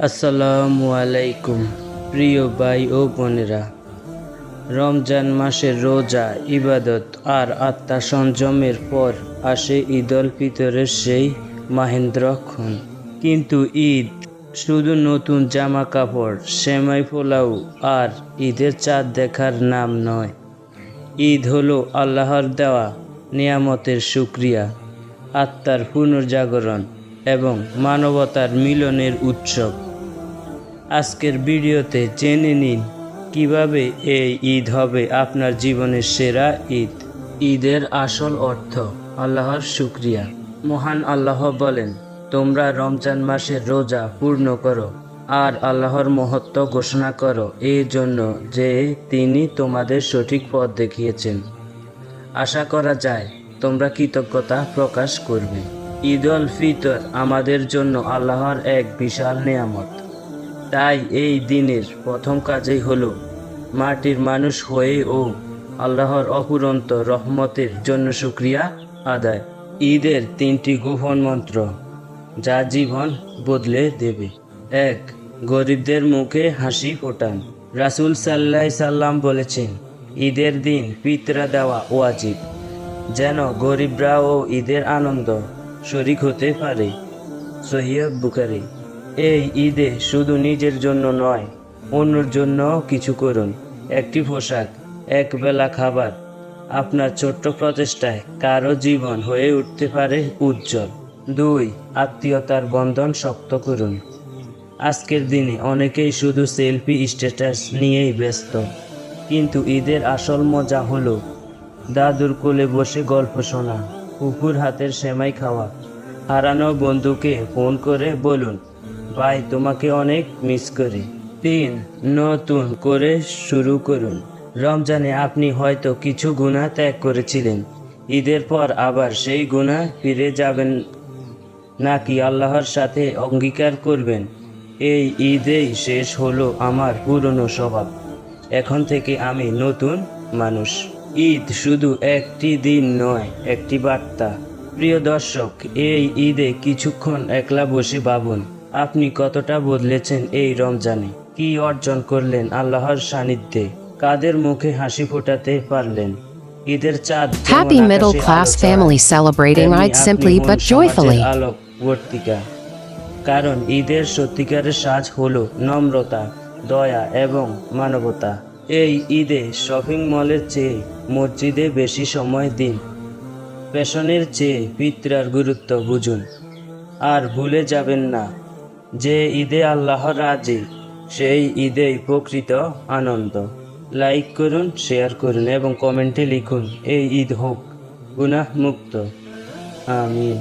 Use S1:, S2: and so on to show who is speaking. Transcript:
S1: আসসালামু আলাইকুম প্রিয় ভাই ও বোনেরা, রমজান মাসের রোজা, ইবাদত আর আত্মা সংযমের পর আসে ঈদুল ফিতরের সেই মাহেন্দ্রক্ষণ। কিন্তু ঈদ শুধু নতুন জামা কাপড়, সেমাই পোলাও আর ঈদের চাঁদ দেখার নাম নয়। ঈদ হলো আল্লাহর দেওয়া নিয়ামতের শুকরিয়া, আত্মার পুনর্জাগরণ এবং মানবতার মিলনের উৎসব। আজকের ভিডিওতে জেনে নিন কিভাবে এই ঈদ হবে আপনার জীবনের সেরা ঈদ। ঈদের আসল অর্থ আল্লাহর শুকরিয়া। মহান আল্লাহ বলেন, তোমরা রমজান মাসের রোজা পূর্ণ করো আর আল্লাহর মহত্ব ঘোষণা করো, এই জন্য যে তিনি তোমাদের সঠিক পথ দেখিয়েছেন। আশা করা যায় তোমরা কৃতজ্ঞতা প্রকাশ করবে। ঈদুল ফিতর আমাদের জন্য আল্লাহর এক বিশাল নেয়ামত। তাই এই দিনের প্রথম কাজই হলো মাটির মানুষ হয়েও আল্লাহর অফুরন্ত রহমতের জন্য শুকরিয়া আদায়। ঈদের 3টি গোপন মন্ত্র যা জীবন বদলে দেবে। 1. গরিবদের মুখে হাসি ফোটান। রাসূল সাল্লাল্লাহু আলাইহি সাল্লাম বলেছেন, ঈদের দিন ফিতরা দেওয়া ওয়াজিব, যেন গরিবরাও ঈদের আনন্দ শরীক হতে পারে। সহিহ বুখারী। এই ঈদে শুধু নিজের জন্য নয়, অন্যের জন্য কিছু করুন। একটি পোশাক, এক বেলা খাবার, আপনার ছোট্ট প্রচেষ্টায় কারো জীবন হয়ে উঠতে পারে উজ্জ্বল। 2. আত্মীয়তার বন্ধন শক্ত করুন। আজকের দিনে অনেকেই শুধু সেলফি স্ট্যাটাস নিয়েই ব্যস্ত, কিন্তু ঈদের আসল মজা হলো দাদুর কোলে বসে গল্প শোনা, কুকুর হাতের সেমাই খাওয়া, হারানো বন্ধুকে ফোন করে বলুন, ভাই তোমাকে অনেক মিস করি। 3. নতুন করে শুরু করুন। রমজানে আপনি হয়তো কিছু গুনাহ ত্যাগ করেছিলেন, ঈদের পর আবার সেই গুনাহ ফিরে যাবেন নাকি আল্লাহর সাথে অঙ্গীকার করবেন, এই ঈদেই শেষ হলো আমার পুরনো স্বভাব, এখন থেকে আমি নতুন মানুষ। ঈদ শুধু একটি দিন নয়, একটি বার্তা। প্রিয় দর্শক, এই ঈদে কিছুক্ষণ একলা বসে ভাবুন, আপনি কতটা বদলেছেন এই রমজানে। কি অর্জন করলেন আল্লাহর সান্নিধ্যে, কাদের মুখে হাসি ফোটাতে পারলেন। ঈদের চাঁদ
S2: Happy middle class family celebrating Eid simply but joyfully.
S1: আলোকবর্তিকা। কারণ ঈদের সত্যিকারের সাজ হলো নম্রতা, দয়া এবং মানবতা। এই ঈদে শপিং মলের চেয়ে মসজিদে বেশি সময় দিন। ফ্যাশনের চেয়ে ফিতরার গুরুত্ব বুঝুন। আর ভুলে যাবেন না যে ঈদে আল্লাহ রাজি, সেই ঈদেই প্রকৃত আনন্দ। লাইক করুন, শেয়ার করুন এবং কমেন্টে লিখুন, এই ঈদ হোক গুনাহ মুক্ত। আমিন।